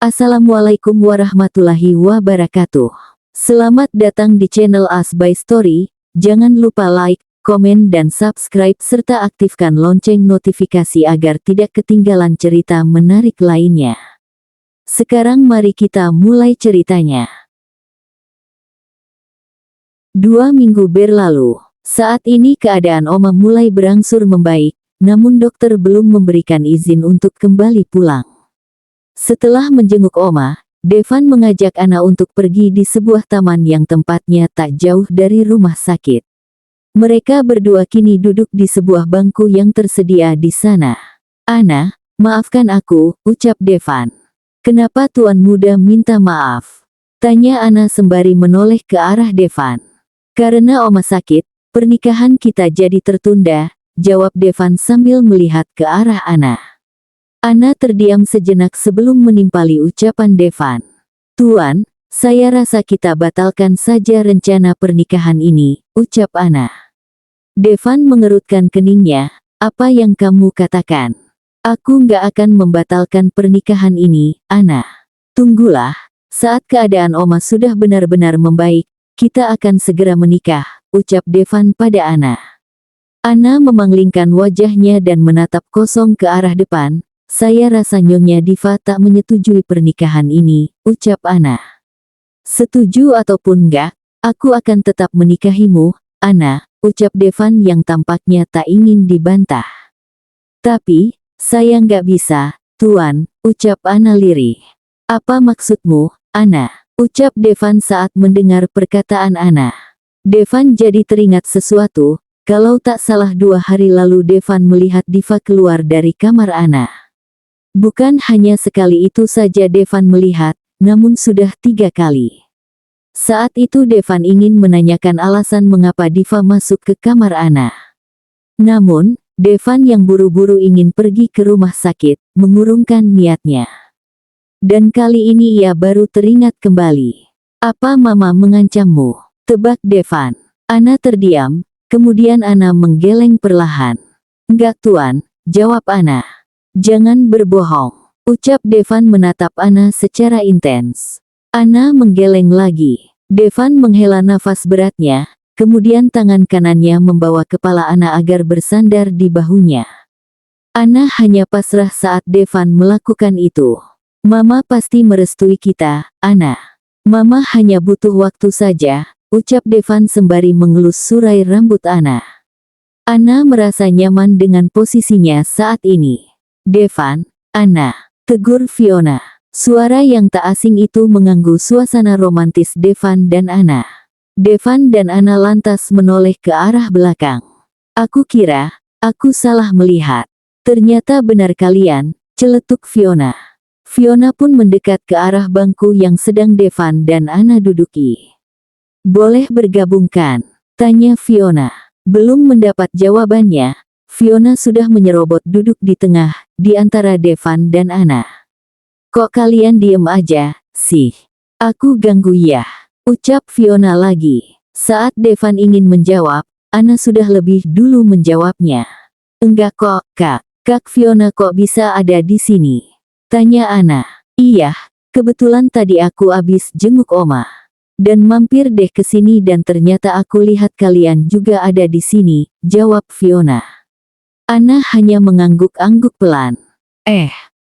Assalamualaikum warahmatullahi wabarakatuh. Selamat datang di channel As by Story. Jangan lupa like, komen dan subscribe serta aktifkan lonceng notifikasi agar tidak ketinggalan cerita menarik lainnya. Sekarang mari kita mulai ceritanya. 2 minggu berlalu. Saat ini keadaan Oma mulai berangsur membaik, namun dokter belum memberikan izin untuk kembali pulang. Setelah menjenguk Oma, Devan mengajak Ana untuk pergi di sebuah taman yang tempatnya tak jauh dari rumah sakit. Mereka berdua kini duduk di sebuah bangku yang tersedia di sana. "Ana, maafkan aku," ucap Devan. "Kenapa tuan muda minta maaf?" tanya Ana sembari menoleh ke arah Devan. "Karena Oma sakit, pernikahan kita jadi tertunda," jawab Devan sambil melihat ke arah Ana. Ana terdiam sejenak sebelum menimpali ucapan Devan. "Tuan, saya rasa kita batalkan saja rencana pernikahan ini," ucap Ana. Devan mengerutkan keningnya. "Apa yang kamu katakan? Aku nggak akan membatalkan pernikahan ini, Ana. Tunggulah, saat keadaan Oma sudah benar-benar membaik, kita akan segera menikah," ucap Devan pada Ana. Ana memanglingkan wajahnya dan menatap kosong ke arah depan. "Saya rasa Nyonya Diva tak menyetujui pernikahan ini," ucap Ana. "Setuju ataupun enggak, aku akan tetap menikahimu, Ana," ucap Devan yang tampaknya tak ingin dibantah. "Tapi, saya nggak bisa, Tuan," ucap Ana lirih. "Apa maksudmu, Ana?" ucap Devan saat mendengar perkataan Ana. Devan jadi teringat sesuatu. Kalau tak salah 2 hari lalu Devan melihat Diva keluar dari kamar Ana. Bukan hanya sekali itu saja Devan melihat, namun sudah 3 kali. Saat itu Devan ingin menanyakan alasan mengapa Diva masuk ke kamar Ana. Namun, Devan yang buru-buru ingin pergi ke rumah sakit, mengurungkan niatnya. Dan kali ini ia baru teringat kembali. "Apa Mama mengancammu?" tebak Devan. Ana terdiam, kemudian Ana menggeleng perlahan. "Enggak Tuan," jawab Ana. "Jangan berbohong," ucap Devan menatap Ana secara intens. Ana menggeleng lagi. Devan menghela nafas beratnya, kemudian tangan kanannya membawa kepala Ana agar bersandar di bahunya. Ana hanya pasrah saat Devan melakukan itu. "Mama pasti merestui kita, Ana. Mama hanya butuh waktu saja," ucap Devan sembari mengelus surai rambut Ana. Ana merasa nyaman dengan posisinya saat ini. "Devan, Ana," tegur Fiona. Suara yang tak asing itu mengganggu suasana romantis Devan dan Ana. Devan dan Ana lantas menoleh ke arah belakang. "Aku kira, aku salah melihat. Ternyata benar kalian," celetuk Fiona. Fiona pun mendekat ke arah bangku yang sedang Devan dan Ana duduki. "Boleh bergabungkan?" tanya Fiona. Belum mendapat jawabannya, Fiona sudah menyerobot duduk di tengah, di antara Devan dan Ana. "Kok kalian diem aja, sih? Aku ganggu ya?" ucap Fiona lagi. Saat Devan ingin menjawab, Ana sudah lebih dulu menjawabnya. "Enggak kok, Kak Fiona kok bisa ada di sini?" tanya Ana. "Iya, kebetulan tadi aku abis jenguk Oma. Dan mampir deh ke sini dan ternyata aku lihat kalian juga ada di sini," jawab Fiona. Ana hanya mengangguk-angguk pelan.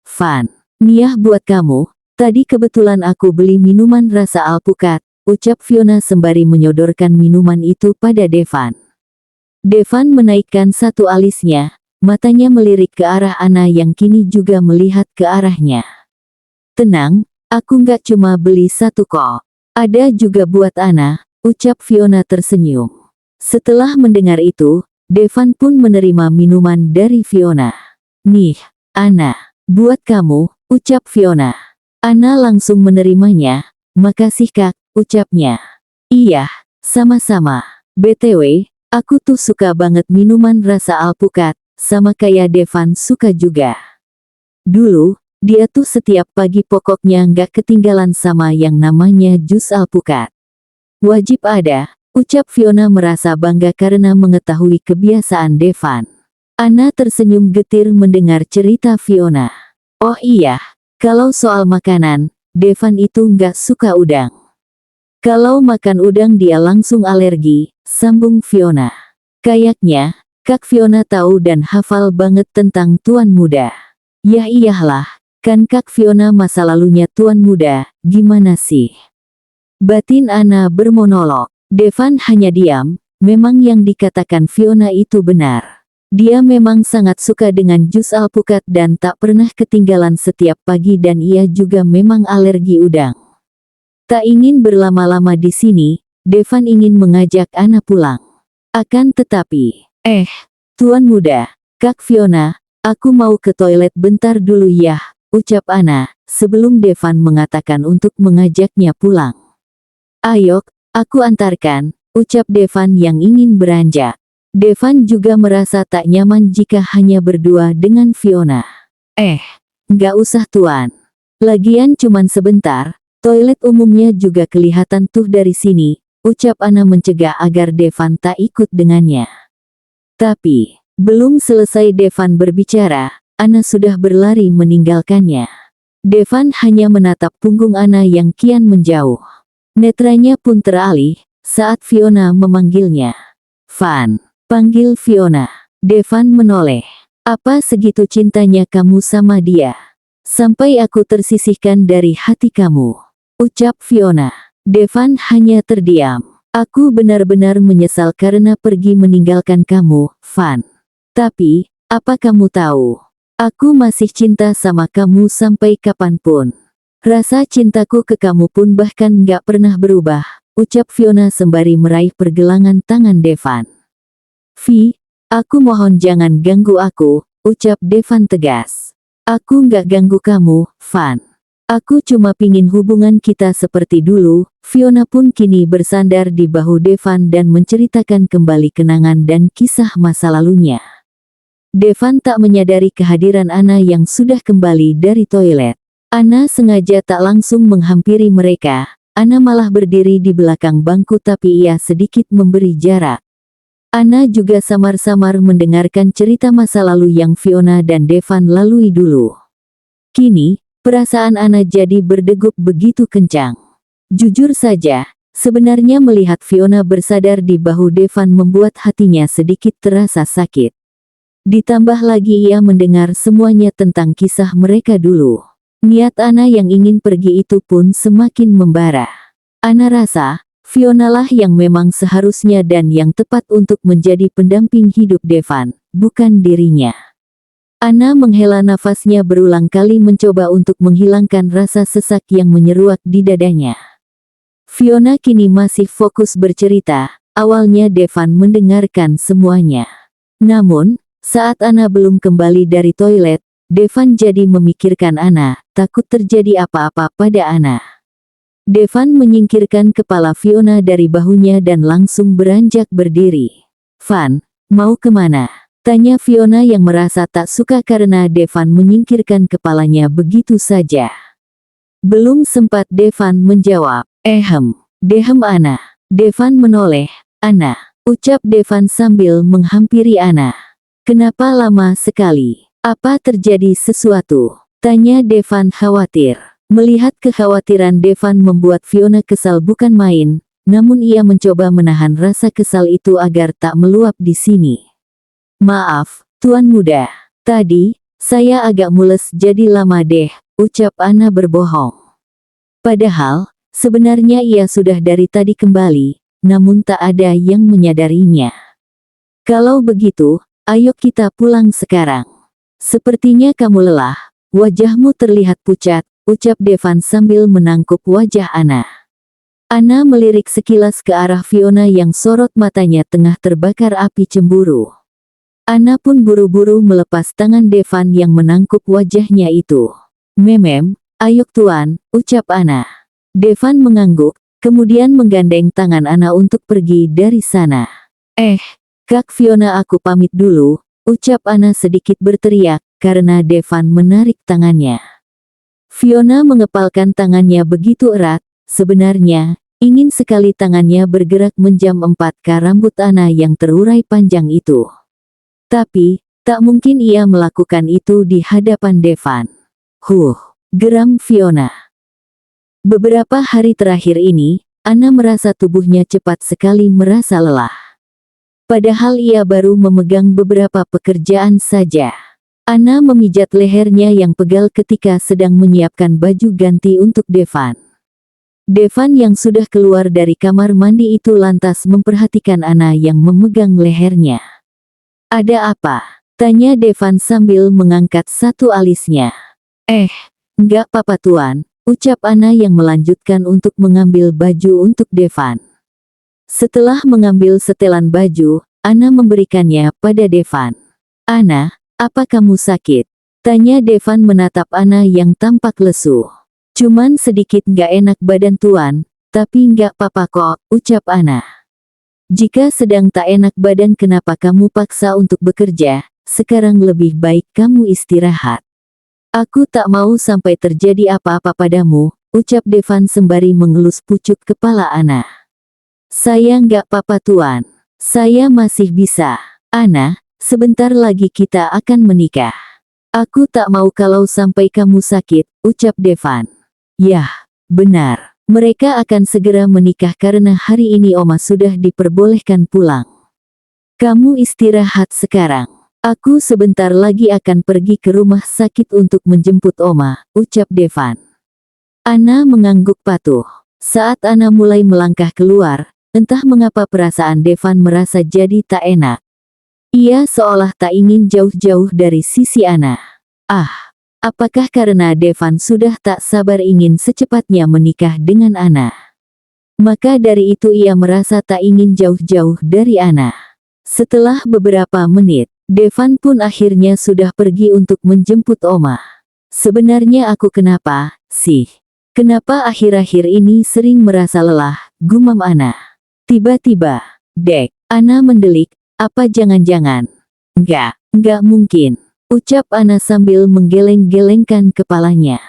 Van, nih buat kamu, tadi kebetulan aku beli minuman rasa alpukat," ucap Fiona sembari menyodorkan minuman itu pada Devan. Devan menaikkan satu alisnya, matanya melirik ke arah Ana yang kini juga melihat ke arahnya. "Tenang, aku nggak cuma beli satu kok. Ada juga buat Ana," ucap Fiona tersenyum. Setelah mendengar itu, Devan pun menerima minuman dari Fiona. "Nih, Ana, buat kamu," ucap Fiona. Ana langsung menerimanya. "Makasih Kak," ucapnya. "Iya, sama-sama. BTW, aku tuh suka banget minuman rasa alpukat, sama kayak Devan suka juga. Dulu, dia tuh setiap pagi pokoknya nggak ketinggalan sama yang namanya jus alpukat. Wajib ada," ucap Fiona merasa bangga karena mengetahui kebiasaan Devan. Ana tersenyum getir mendengar cerita Fiona. "Oh iya, Kalau soal makanan, Devan itu nggak suka udang. Kalau makan udang dia langsung alergi, sambung Fiona. Kayaknya, Kak Fiona tahu dan hafal banget tentang Tuan Muda. Ya iyalah, kan Kak Fiona masa lalunya Tuan Muda, gimana sih? Batin Ana bermonolog. Devan hanya diam, memang yang dikatakan Fiona itu benar. Dia memang sangat suka dengan jus alpukat dan tak pernah ketinggalan setiap pagi dan ia juga memang alergi udang. Tak ingin berlama-lama di sini, Devan ingin mengajak Ana pulang. Akan tetapi, Tuan Muda, Kak Fiona, aku mau ke toilet bentar dulu ya, ucap Ana, sebelum Devan mengatakan untuk mengajaknya pulang. Ayo, aku antarkan, ucap Devan yang ingin beranjak. Devan juga merasa tak nyaman jika hanya berdua dengan Fiona. Nggak usah Tuan. Lagian cuman sebentar, toilet umumnya juga kelihatan tuh dari sini, ucap Ana mencegah agar Devan tak ikut dengannya. Tapi, belum selesai Devan berbicara, Ana sudah berlari meninggalkannya. Devan hanya menatap punggung Ana yang kian menjauh. Netranya pun teralih, saat Fiona memanggilnya. Van. Panggil Fiona. Devan menoleh. Apa segitu cintanya kamu sama dia? Sampai aku tersisihkan dari hati kamu, ucap Fiona. Devan hanya terdiam. Aku benar-benar menyesal karena pergi meninggalkan kamu, Van. Tapi, apa kamu tahu? Aku masih cinta sama kamu sampai kapanpun. Rasa cintaku ke kamu pun bahkan nggak pernah berubah, ucap Fiona sembari meraih pergelangan tangan Devan. Vi, aku mohon jangan ganggu aku, ucap Devan tegas. Aku nggak ganggu kamu, Van. Aku cuma pingin hubungan kita seperti dulu. Fiona pun kini bersandar di bahu Devan dan menceritakan kembali kenangan dan kisah masa lalunya. Devan tak menyadari kehadiran Ana yang sudah kembali dari toilet. Ana sengaja tak langsung menghampiri mereka. Ana malah berdiri di belakang bangku tapi ia sedikit memberi jarak. Ana juga samar-samar mendengarkan cerita masa lalu yang Fiona dan Devan lalui dulu. Kini, perasaan Ana jadi berdegup begitu kencang. Jujur saja, sebenarnya melihat Fiona bersadar di bahu Devan membuat hatinya sedikit terasa sakit. Ditambah lagi ia mendengar semuanya tentang kisah mereka dulu. Niat Ana yang ingin pergi itu pun semakin membara. Ana rasa, Fiona lah yang memang seharusnya dan yang tepat untuk menjadi pendamping hidup Devan, bukan dirinya. Ana menghela nafasnya berulang kali mencoba untuk menghilangkan rasa sesak yang menyeruak di dadanya. Fiona kini masih fokus bercerita, awalnya Devan mendengarkan semuanya. Namun, saat Ana belum kembali dari toilet, Devan jadi memikirkan Ana, takut terjadi apa-apa pada Ana. Devan menyingkirkan kepala Fiona dari bahunya dan langsung beranjak berdiri. Van, mau kemana? Tanya Fiona yang merasa tak suka karena Devan menyingkirkan kepalanya begitu saja. Belum sempat Devan menjawab, dehem Ana. Devan menoleh, Ana, ucap Devan sambil menghampiri Ana. Kenapa lama sekali? Apa terjadi sesuatu? Tanya Devan khawatir. Melihat kekhawatiran Devan membuat Fiona kesal bukan main, namun ia mencoba menahan rasa kesal itu agar tak meluap di sini. Maaf, Tuan Muda. Tadi, saya agak mules jadi lama deh, ucap Ana berbohong. Padahal, sebenarnya ia sudah dari tadi kembali, namun tak ada yang menyadarinya. Kalau begitu, ayo kita pulang sekarang. Sepertinya kamu lelah, wajahmu terlihat pucat, ucap Devan sambil menangkup wajah Ana. Ana melirik sekilas ke arah Fiona yang sorot matanya tengah terbakar api cemburu. Ana pun buru-buru melepas tangan Devan yang menangkup wajahnya itu. Memem, ayo Tuan, ucap Ana. Devan mengangguk, kemudian menggandeng tangan Ana untuk pergi dari sana. Kak Fiona aku pamit dulu, ucap Ana sedikit berteriak, karena Devan menarik tangannya. Fiona mengepalkan tangannya begitu erat, sebenarnya, ingin sekali tangannya bergerak menjam 4K rambut Ana yang terurai panjang itu. Tapi, tak mungkin ia melakukan itu di hadapan Devan. geram Fiona. Beberapa hari terakhir ini, Anna merasa tubuhnya cepat sekali merasa lelah. Padahal ia baru memegang beberapa pekerjaan saja. Anna memijat lehernya yang pegal ketika sedang menyiapkan baju ganti untuk Devan. Devan yang sudah keluar dari kamar mandi itu lantas memperhatikan Anna yang memegang lehernya. "Ada apa?" tanya Devan sambil mengangkat satu alisnya. Enggak apa-apa tuan, ucap Anna yang melanjutkan untuk mengambil baju untuk Devan. Setelah mengambil setelan baju, Anna memberikannya pada Devan. "Anna, apa kamu sakit?" tanya Devan menatap Anna yang tampak lesu. "Cuman sedikit nggak enak badan tuan, tapi nggak apa-apa kok," ucap Anna. "Jika sedang tak enak badan kenapa kamu paksa untuk bekerja, sekarang lebih baik kamu istirahat." "Aku tak mau sampai terjadi apa-apa padamu," ucap Devan sembari mengelus pucuk kepala Anna. "Saya nggak apa-apa tuan, saya masih bisa. Anna, sebentar lagi kita akan menikah." "Aku tak mau kalau sampai kamu sakit," ucap Devan. "Yah, benar. Mereka akan segera menikah karena hari ini Oma sudah diperbolehkan pulang. Kamu istirahat sekarang. Aku sebentar lagi akan pergi ke rumah sakit untuk menjemput Oma," ucap Devan. Anna mengangguk patuh. Saat Anna mulai melangkah keluar, entah mengapa perasaan Devan merasa jadi tak enak. Ia seolah tak ingin jauh-jauh dari sisi Anna. Apakah karena Devan sudah tak sabar ingin secepatnya menikah dengan Anna? Maka dari itu ia merasa tak ingin jauh-jauh dari Anna. Setelah beberapa menit, Devan pun akhirnya sudah pergi untuk menjemput Oma. "Sebenarnya aku kenapa, sih? Kenapa akhir-akhir ini sering merasa lelah?" gumam Anna. Tiba-tiba, "Dek," Anna mendelik, "apa jangan-jangan?" Enggak mungkin," ucap Anna sambil menggeleng-gelengkan kepalanya.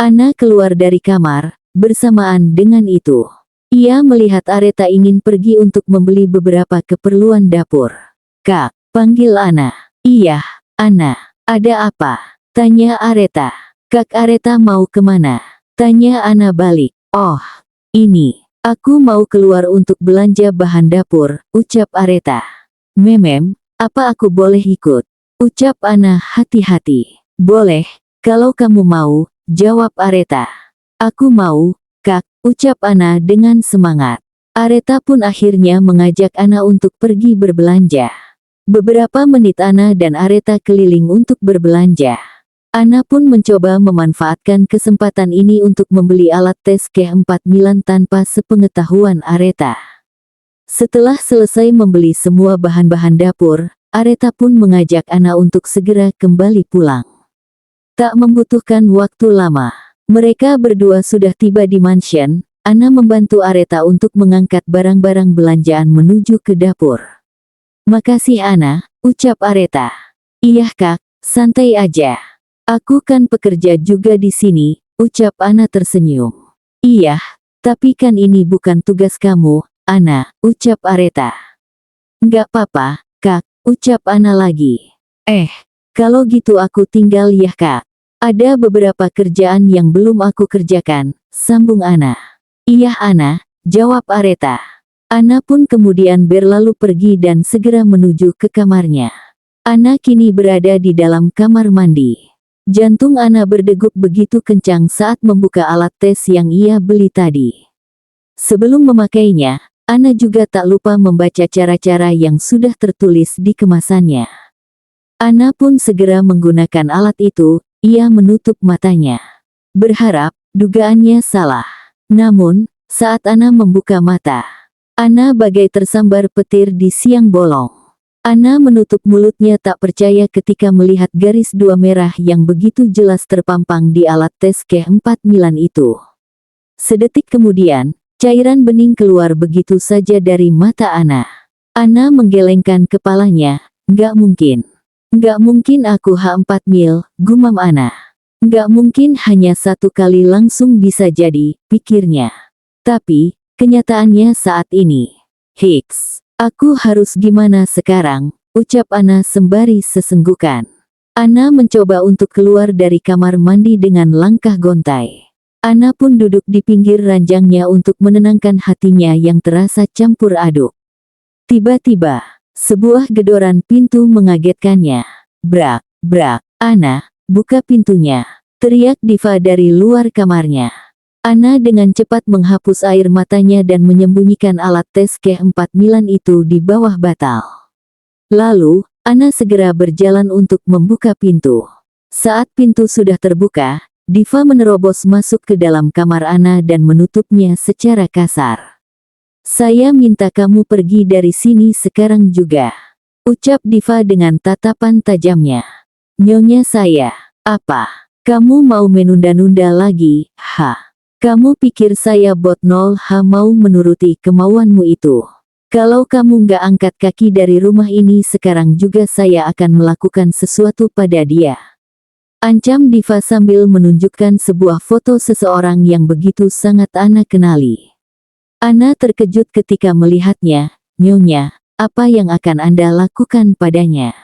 Anna keluar dari kamar, bersamaan dengan itu. Ia melihat Areta ingin pergi untuk membeli beberapa keperluan dapur. "Kak," panggil Anna. "Iya, Anna. Ada apa?" tanya Areta. "Kak Areta mau kemana?" tanya Anna balik. "Oh, ini. Aku mau keluar untuk belanja bahan dapur," ucap Areta. "Memem, apa aku boleh ikut?" ucap Anna hati-hati. "Boleh, kalau kamu mau," jawab Areta. "Aku mau, Kak," ucap Anna dengan semangat. Areta pun akhirnya mengajak Anna untuk pergi berbelanja. Beberapa menit Anna dan Areta keliling untuk berbelanja. Anna pun mencoba memanfaatkan kesempatan ini untuk membeli alat tes kehamilan tanpa sepengetahuan Areta. Setelah selesai membeli semua bahan-bahan dapur, Areta pun mengajak Anna untuk segera kembali pulang. Tak membutuhkan waktu lama. Mereka berdua sudah tiba di mansion. Anna membantu Areta untuk mengangkat barang-barang belanjaan menuju ke dapur. "Makasih Anna," ucap Areta. "Iya Kak, santai aja. Aku kan pekerja juga di sini," ucap Anna tersenyum. "Iya, tapi kan ini bukan tugas kamu, Anna," ucap Areta. "Nggak apa-apa, Kak," ucap Anna lagi. Kalau gitu aku tinggal ya Kak. Ada beberapa kerjaan yang belum aku kerjakan," sambung Anna. "Iya Anna," jawab Areta. Anna pun kemudian berlalu pergi dan segera menuju ke kamarnya. Anna kini berada di dalam kamar mandi. Jantung Anna berdegup begitu kencang saat membuka alat tes yang ia beli tadi. Sebelum memakainya, Anna juga tak lupa membaca cara-cara yang sudah tertulis di kemasannya. Anna pun segera menggunakan alat itu. Ia menutup matanya, berharap dugaannya salah. Namun, saat Anna membuka mata, Anna bagai tersambar petir di siang bolong. Anna menutup mulutnya tak percaya ketika melihat garis 2 merah yang begitu jelas terpampang di alat tes kehamilan itu. Sedetik kemudian, cairan bening keluar begitu saja dari mata Anna. Anna menggelengkan kepalanya. "Nggak mungkin. Nggak mungkin aku hamil," gumam Anna. "Nggak mungkin hanya satu kali langsung bisa jadi," pikirnya. Tapi, kenyataannya saat ini. "Hiks, aku harus gimana sekarang?" ucap Anna sembari sesenggukan. Ana mencoba untuk keluar dari kamar mandi dengan langkah gontai. Ana pun duduk di pinggir ranjangnya untuk menenangkan hatinya yang terasa campur aduk. Tiba-tiba, sebuah gedoran pintu mengagetkannya. Brak, brak, Ana, buka pintunya, teriak Diva dari luar kamarnya. Ana dengan cepat menghapus air matanya dan menyembunyikan alat tes K4 itu di bawah batal. Lalu, Ana segera berjalan untuk membuka pintu. Saat pintu sudah terbuka, Diva menerobos masuk ke dalam kamar Ana dan menutupnya secara kasar. "Saya minta kamu pergi dari sini sekarang juga," ucap Diva dengan tatapan tajamnya. "Nyonya saya, apa? Kamu mau menunda-nunda lagi, ha? Kamu pikir saya bot 0H mau menuruti kemauanmu itu? Kalau kamu nggak angkat kaki dari rumah ini sekarang juga saya akan melakukan sesuatu pada dia," ancam Diva sambil menunjukkan sebuah foto seseorang yang begitu sangat Ana kenali. Ana terkejut ketika melihatnya. "Nyonya, apa yang akan Anda lakukan padanya?"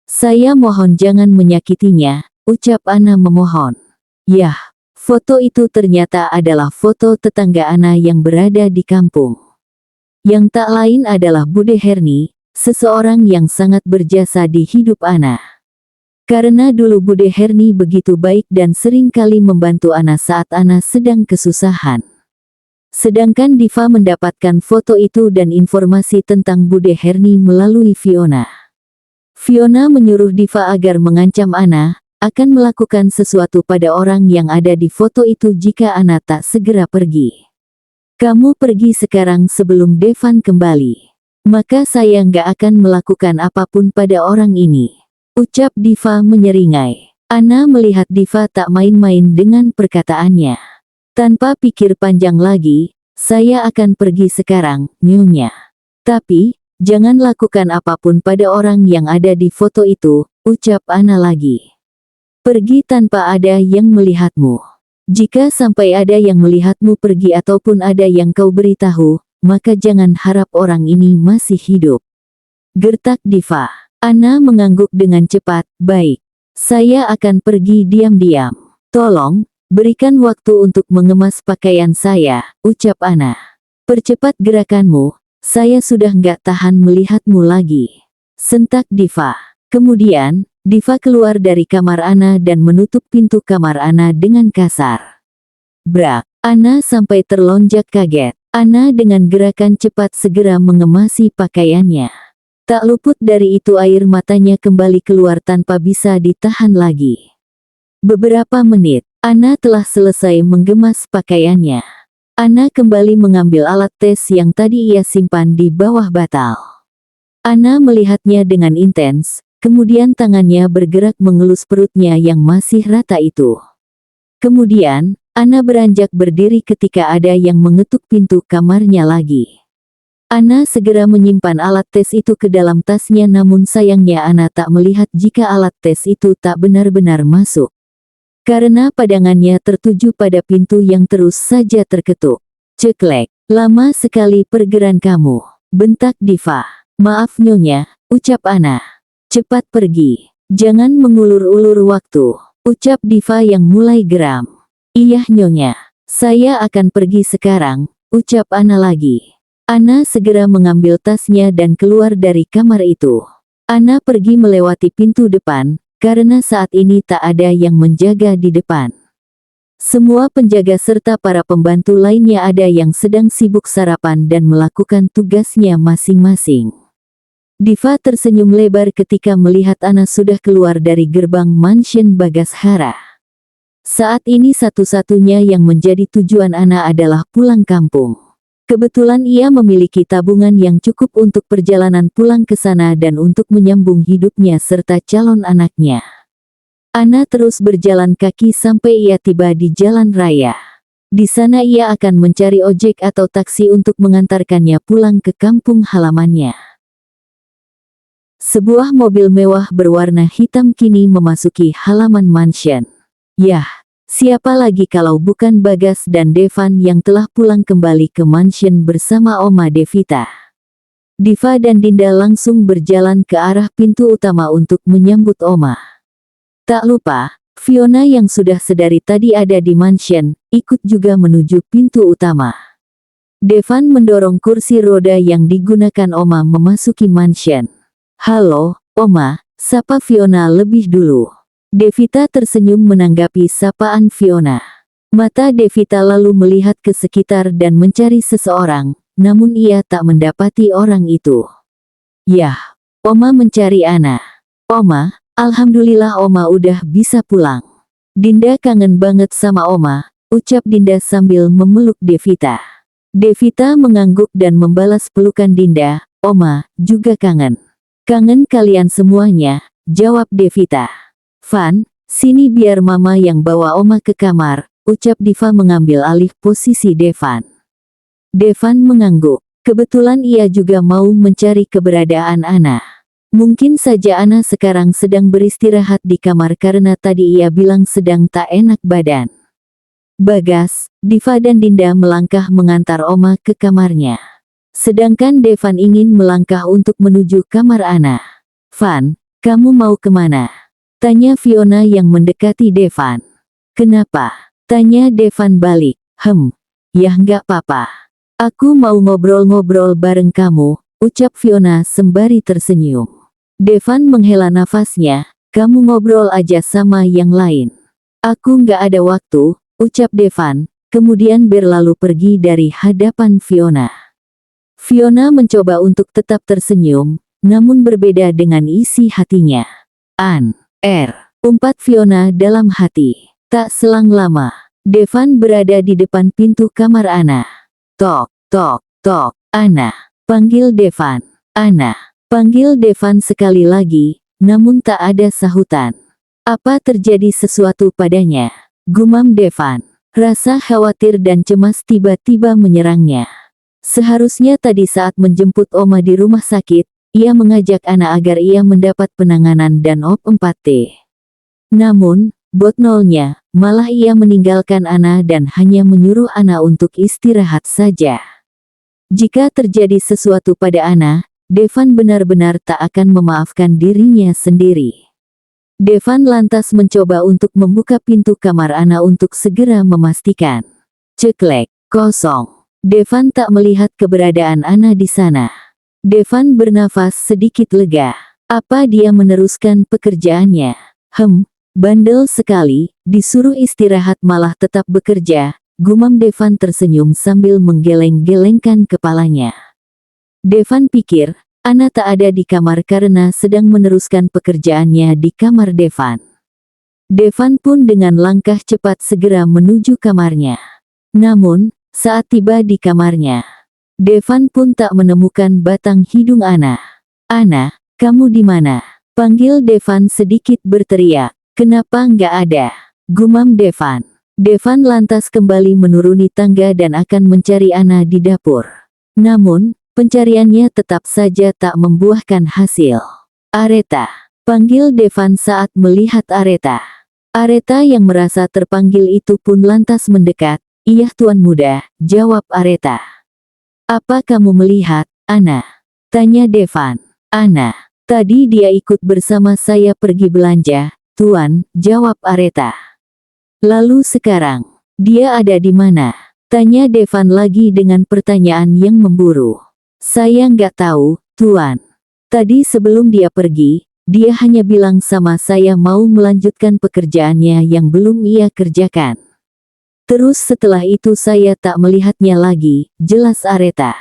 "Saya mohon jangan menyakitinya," ucap Ana memohon. Yah, foto itu ternyata adalah foto tetangga Ana yang berada di kampung. Yang tak lain adalah Bude Herni, seseorang yang sangat berjasa di hidup Ana. Karena dulu Bude Herni begitu baik dan sering kali membantu Ana saat Ana sedang kesusahan. Sedangkan Diva mendapatkan foto itu dan informasi tentang Bude Herni melalui Fiona. Fiona menyuruh Diva agar mengancam Ana akan melakukan sesuatu pada orang yang ada di foto itu jika Ana tak segera pergi. "Kamu pergi sekarang sebelum Devan kembali. Maka saya nggak akan melakukan apapun pada orang ini," ucap Diva menyeringai. Ana melihat Diva tak main-main dengan perkataannya. "Tanpa pikir panjang lagi, saya akan pergi sekarang, Nyonya. Tapi, jangan lakukan apapun pada orang yang ada di foto itu," ucap Ana lagi. "Pergi tanpa ada yang melihatmu. Jika sampai ada yang melihatmu pergi ataupun ada yang kau beritahu, maka jangan harap orang ini masih hidup," gertak Diva. Ana mengangguk dengan cepat. "Baik. Saya akan pergi diam-diam. Tolong, berikan waktu untuk mengemas pakaian saya," ucap Ana. "Percepat gerakanmu, saya sudah nggak tahan melihatmu lagi," sentak Diva. Kemudian, Diva keluar dari kamar Ana dan menutup pintu kamar Ana dengan kasar. Brak! Ana sampai terlonjak kaget. Ana dengan gerakan cepat segera mengemasi pakaiannya. Tak luput dari itu air matanya kembali keluar tanpa bisa ditahan lagi. Beberapa menit, Ana telah selesai mengemas pakaiannya. Ana kembali mengambil alat tes yang tadi ia simpan di bawah batal. Ana melihatnya dengan intens. Kemudian tangannya bergerak mengelus perutnya yang masih rata itu. Kemudian, Ana beranjak berdiri ketika ada yang mengetuk pintu kamarnya lagi. Ana segera menyimpan alat tes itu ke dalam tasnya namun sayangnya Ana tak melihat jika alat tes itu tak benar-benar masuk. Karena pandangannya tertuju pada pintu yang terus saja terketuk. "Ceklek, lama sekali pergeran kamu," bentak Diva. "Maaf Nyonya," ucap Ana. "Cepat pergi. Jangan mengulur-ulur waktu," ucap Diva yang mulai geram. "Iya Nyonya. Saya akan pergi sekarang," ucap Ana lagi. Ana segera mengambil tasnya dan keluar dari kamar itu. Ana pergi melewati pintu depan, karena saat ini tak ada yang menjaga di depan. Semua penjaga serta para pembantu lainnya ada yang sedang sibuk sarapan dan melakukan tugasnya masing-masing. Diva tersenyum lebar ketika melihat Ana sudah keluar dari gerbang mansion Bagashara. Saat ini satu-satunya yang menjadi tujuan Ana adalah pulang kampung. Kebetulan ia memiliki tabungan yang cukup untuk perjalanan pulang ke sana dan untuk menyambung hidupnya serta calon anaknya. Ana terus berjalan kaki sampai ia tiba di jalan raya. Di sana ia akan mencari ojek atau taksi untuk mengantarkannya pulang ke kampung halamannya. Sebuah mobil mewah berwarna hitam kini memasuki halaman mansion. Yah, siapa lagi kalau bukan Bagas dan Devan yang telah pulang kembali ke mansion bersama Oma Devita. Diva dan Dinda langsung berjalan ke arah pintu utama untuk menyambut Oma. Tak lupa, Fiona yang sudah sedari tadi ada di mansion, ikut juga menuju pintu utama. Devan mendorong kursi roda yang digunakan Oma memasuki mansion. "Halo, Oma," sapa Fiona lebih dulu. Devita tersenyum menanggapi sapaan Fiona. Mata Devita lalu melihat ke sekitar dan mencari seseorang, namun ia tak mendapati orang itu. "Yah, Oma mencari Ana." "Oma, alhamdulillah Oma udah bisa pulang. Dinda kangen banget sama Oma," ucap Dinda sambil memeluk Devita. Devita mengangguk dan membalas pelukan Dinda. "Oma, juga kangen." "Kangen kalian semuanya," jawab Devita. "Van, sini biar Mama yang bawa Oma ke kamar," ucap Diva mengambil alih posisi Devan. Devan mengangguk. Kebetulan ia juga mau mencari keberadaan Ana. Mungkin saja Ana sekarang sedang beristirahat di kamar karena tadi ia bilang sedang tak enak badan. Bagas, Diva dan Dinda melangkah mengantar Oma ke kamarnya. Sedangkan Devan ingin melangkah untuk menuju kamar Ana. "Van, kamu mau kemana?" tanya Fiona yang mendekati Devan. "Kenapa?" tanya Devan balik. Ya nggak apa-apa. Aku mau ngobrol-ngobrol bareng kamu," ucap Fiona sembari tersenyum. Devan menghela nafasnya. "Kamu ngobrol aja sama yang lain." "Aku nggak ada waktu," ucap Devan, kemudian berlalu pergi dari hadapan Fiona. Fiona mencoba untuk tetap tersenyum, namun berbeda dengan isi hatinya. Umpat Fiona dalam hati. Tak selang lama, Devan berada di depan pintu kamar Ana. "Tok, tok, tok, Ana," panggil Devan. "Ana," panggil Devan sekali lagi, namun tak ada sahutan. Apa terjadi sesuatu padanya? Gumam Devan. Rasa khawatir dan cemas tiba-tiba menyerangnya. Seharusnya tadi saat menjemput Oma di rumah sakit, ia mengajak Ana agar ia mendapat penanganan dan OP4T. Namun, botnolnya, malah ia meninggalkan Ana dan hanya menyuruh Ana untuk istirahat saja. Jika terjadi sesuatu pada Ana, Devan benar-benar tak akan memaafkan dirinya sendiri. Devan lantas mencoba untuk membuka pintu kamar Ana untuk segera memastikan. Ceklek, kosong. Devan tak melihat keberadaan Ana di sana. Devan bernafas sedikit lega. Apa dia meneruskan pekerjaannya? Bandel sekali, disuruh istirahat malah tetap bekerja, gumam Devan tersenyum sambil menggeleng-gelengkan kepalanya. Devan pikir, Ana tak ada di kamar karena sedang meneruskan pekerjaannya di kamar Devan. Devan pun dengan langkah cepat segera menuju kamarnya. Namun, saat tiba di kamarnya, Devan pun tak menemukan batang hidung Ana. "Ana, kamu di mana?" panggil Devan sedikit berteriak. "Kenapa nggak ada?" gumam Devan. Devan lantas kembali menuruni tangga dan akan mencari Ana di dapur. Namun, pencariannya tetap saja tak membuahkan hasil. "Areta," panggil Devan saat melihat Areta. Areta yang merasa terpanggil itu pun lantas mendekat. "Iya Tuan Muda," jawab Areta. "Apa kamu melihat, Ana?" tanya Devan. "Ana, tadi dia ikut bersama saya pergi belanja, Tuan," jawab Areta. "Lalu sekarang, dia ada di mana?" tanya Devan lagi dengan pertanyaan yang memburu. "Saya nggak tahu, Tuan. Tadi sebelum dia pergi, dia hanya bilang sama saya mau melanjutkan pekerjaannya yang belum ia kerjakan. Terus setelah itu saya tak melihatnya lagi," jelas Areta.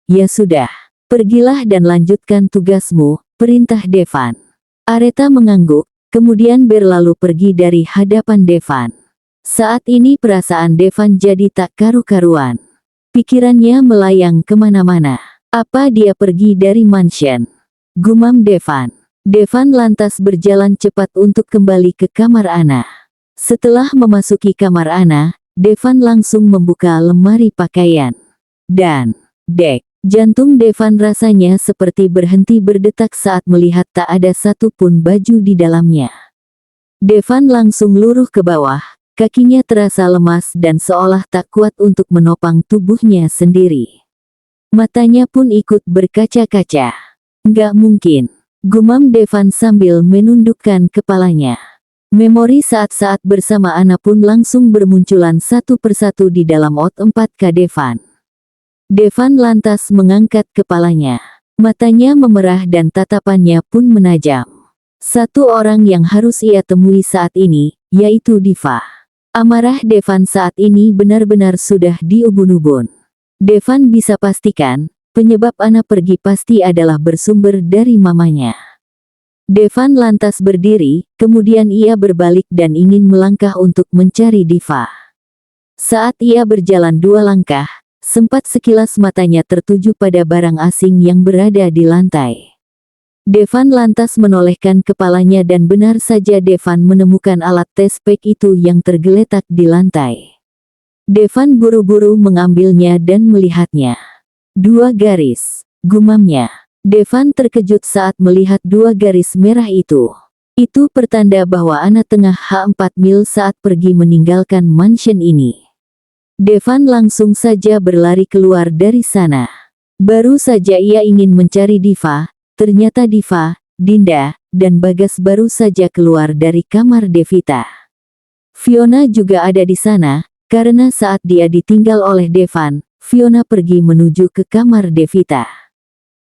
Ya sudah. Pergilah dan lanjutkan tugasmu," perintah Devan. Areta mengangguk, kemudian berlalu pergi dari hadapan Devan. Saat ini perasaan Devan jadi tak karu-karuan. Pikirannya melayang kemana-mana. Apa dia pergi dari mansion? Gumam Devan. Devan lantas berjalan cepat untuk kembali ke kamar Ana. Setelah memasuki kamar Ana, Devan langsung membuka lemari pakaian. Dan, jantung Devan rasanya seperti berhenti berdetak saat melihat tak ada satupun baju di dalamnya. Devan langsung luruh ke bawah, kakinya terasa lemas dan seolah tak kuat untuk menopang tubuhnya sendiri. Matanya pun ikut berkaca-kaca. Nggak mungkin. Gumam Devan sambil menundukkan kepalanya. Memori saat-saat bersama Ana pun langsung bermunculan satu persatu di dalam otak 4K Devan. Devan lantas mengangkat kepalanya. Matanya memerah dan tatapannya pun menajam. Satu orang yang harus ia temui saat ini, yaitu Diva. Amarah Devan saat ini benar-benar sudah di ubun-ubun. Devan bisa pastikan, penyebab Ana pergi pasti adalah bersumber dari mamanya. Devan lantas berdiri, kemudian ia berbalik dan ingin melangkah untuk mencari Diva. Saat ia berjalan 2 langkah, sempat sekilas matanya tertuju pada barang asing yang berada di lantai. Devan lantas menolehkan kepalanya dan benar saja Devan menemukan alat tes pack itu yang tergeletak di lantai. Devan buru-buru mengambilnya dan melihatnya. 2 garis, gumamnya. Devan terkejut saat melihat 2 garis merah itu. Itu pertanda bahwa Ana tengah H4 mil saat pergi meninggalkan mansion ini. Devan langsung saja berlari keluar dari sana. Baru saja ia ingin mencari Diva, ternyata Diva, Dinda, dan Bagas baru saja keluar dari kamar Devita. Fiona juga ada di sana, karena saat dia ditinggal oleh Devan, Fiona pergi menuju ke kamar Devita.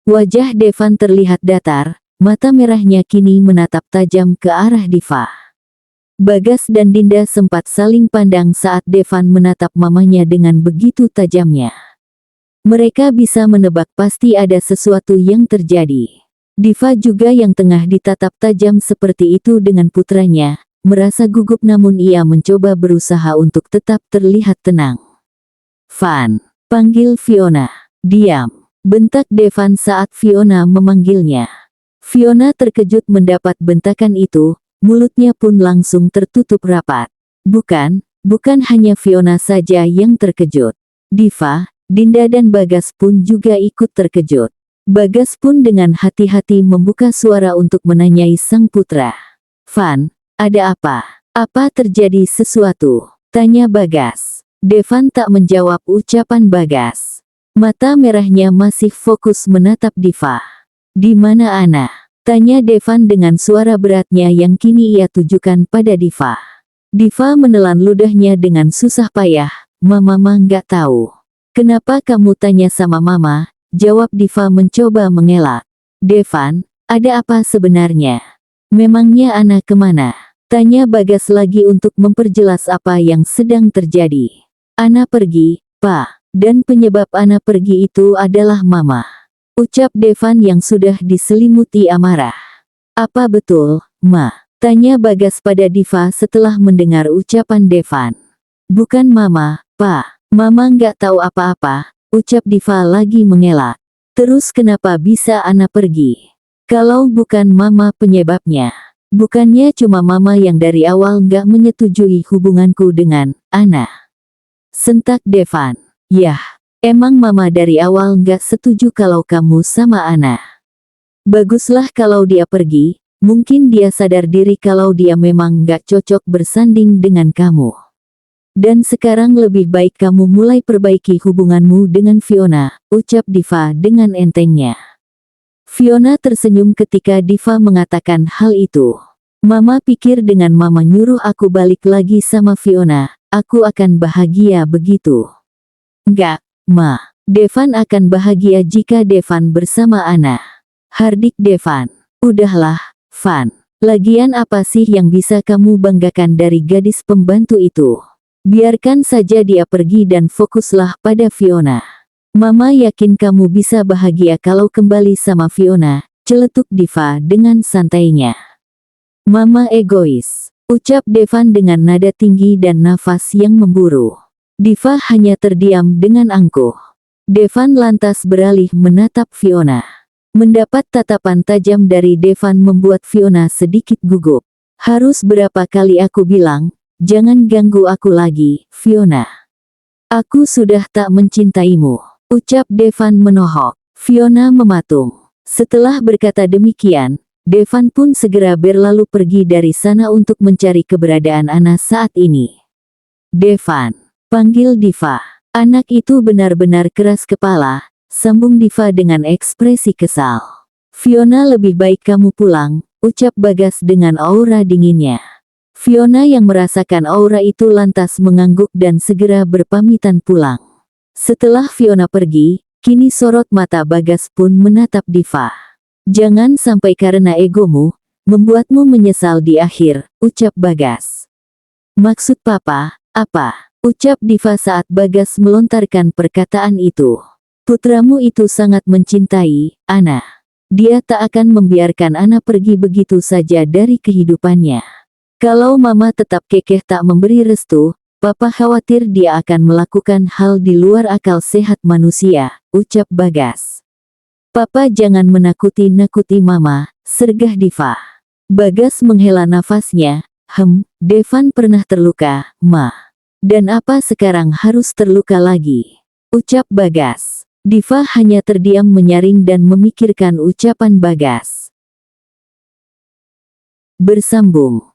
Wajah Devan terlihat datar, mata merahnya kini menatap tajam ke arah Diva. Bagas dan Dinda sempat saling pandang saat Devan menatap mamanya dengan begitu tajamnya. Mereka bisa menebak pasti ada sesuatu yang terjadi. Diva juga yang tengah ditatap tajam seperti itu dengan putranya, merasa gugup namun ia mencoba berusaha untuk tetap terlihat tenang. Van. Panggil Fiona. Diam, bentak Devan saat Fiona memanggilnya. Fiona terkejut mendapat bentakan itu, mulutnya pun langsung tertutup rapat. Bukan hanya Fiona saja yang terkejut. Diva, Dinda dan Bagas pun juga ikut terkejut. Bagas pun dengan hati-hati membuka suara untuk menanyai sang putra. Van, ada apa? Apa terjadi sesuatu? Tanya Bagas. Devan tak menjawab ucapan Bagas. Mata merahnya masih fokus menatap Diva. Di mana Ana? Tanya Devan dengan suara beratnya yang kini ia tujukan pada Diva. Diva menelan ludahnya dengan susah payah. Mama nggak tahu. Kenapa kamu tanya sama Mama? Jawab Diva mencoba mengelak. Devan, ada apa sebenarnya? Memangnya Ana kemana? Tanya Bagas lagi untuk memperjelas apa yang sedang terjadi. Ana pergi, Pak, dan penyebab Ana pergi itu adalah Mama. Ucap Devan yang sudah diselimuti amarah. Apa betul, Ma? Tanya Bagas pada Diva setelah mendengar ucapan Devan. Bukan Mama, Pak. Mama nggak tahu apa-apa, ucap Diva lagi mengelak. Terus kenapa bisa Ana pergi? Kalau bukan Mama penyebabnya. Bukannya cuma Mama yang dari awal nggak menyetujui hubunganku dengan Ana. Sentak Devan. Yah, emang Mama dari awal nggak setuju kalau kamu sama Ana. Baguslah kalau dia pergi, mungkin dia sadar diri kalau dia memang nggak cocok bersanding dengan kamu. Dan sekarang lebih baik kamu mulai perbaiki hubunganmu dengan Fiona, ucap Diva dengan entengnya. Fiona tersenyum ketika Diva mengatakan hal itu. Mama pikir dengan Mama nyuruh aku balik lagi sama Fiona, aku akan bahagia begitu. Enggak, Ma. Devan akan bahagia jika Devan bersama Ana. Hardik Devan. Udahlah, Van. Lagian apa sih yang bisa kamu banggakan dari gadis pembantu itu? Biarkan saja dia pergi dan fokuslah pada Fiona. Mama yakin kamu bisa bahagia kalau kembali sama Fiona, celetuk Diva dengan santainya. Mama egois, ucap Devan dengan nada tinggi dan nafas yang memburu. Diva hanya terdiam dengan angkuh. Devan lantas beralih menatap Fiona. Mendapat tatapan tajam dari Devan membuat Fiona sedikit gugup. Harus berapa kali aku bilang, jangan ganggu aku lagi, Fiona. Aku sudah tak mencintaimu, ucap Devan menohok. Fiona mematung. Setelah berkata demikian, Devan pun segera berlalu pergi dari sana untuk mencari keberadaan Ana saat ini. Devan, panggil Diva. Anak itu benar-benar keras kepala, sambung Diva dengan ekspresi kesal. Fiona, lebih baik kamu pulang, ucap Bagas dengan aura dinginnya. Fiona yang merasakan aura itu lantas mengangguk dan segera berpamitan pulang. Setelah Fiona pergi, kini sorot mata Bagas pun menatap Diva. Jangan sampai karena egomu, membuatmu menyesal di akhir, ucap Bagas. Maksud papa, apa? Ucap Diva saat Bagas melontarkan perkataan itu. Putramu itu sangat mencintai Ana. Dia tak akan membiarkan Ana pergi begitu saja dari kehidupannya. Kalau mama tetap kekeh tak memberi restu, papa khawatir dia akan melakukan hal di luar akal sehat manusia, ucap Bagas. Papa jangan menakuti-nakuti mama, sergah Diva. Bagas menghela nafasnya, Devan pernah terluka, Ma. Dan apa sekarang harus terluka lagi? Ucap Bagas. Diva hanya terdiam menyaring dan memikirkan ucapan Bagas. Bersambung.